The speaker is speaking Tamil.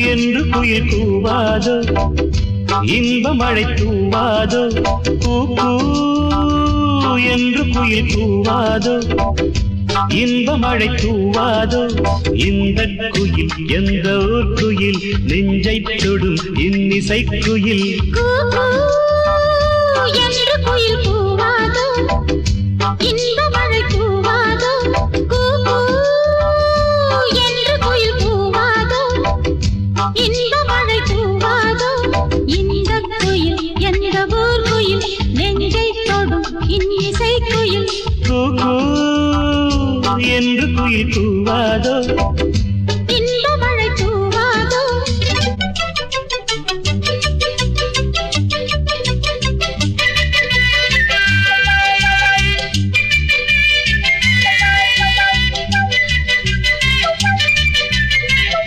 என்று குயில் கூவாதோ இன்ப மழை தூவாதோ கூ என்று குயில் கூவாதோ இன்ப மழை தூவாதோ இந்த குயில் எந்த ஊர் குயில் நெஞ்சை தொடும் இன்னிசை குயில் என்று குயில் கூவாதோ இன்ப மழை தூவாதோ என்று குயில் கூவாதோ